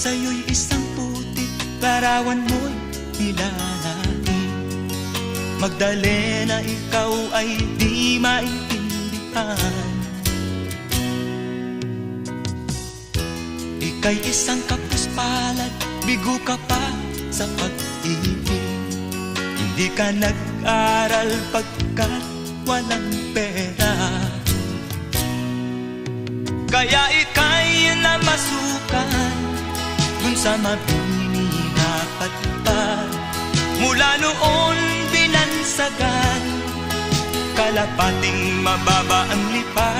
sa'yo'y isang putik, larawan mo'y nilalain. Magdalena, ikaw ay di maintindihan. Ika'y isang kapuspalad, bigo ka pa sa pag-ibig. Hindi ka nag-aral pagkat walang pera, kaya ika'y namasukan dun sa mabininapat pa. Mula noon binansagan, kalapating mababa ang lipa.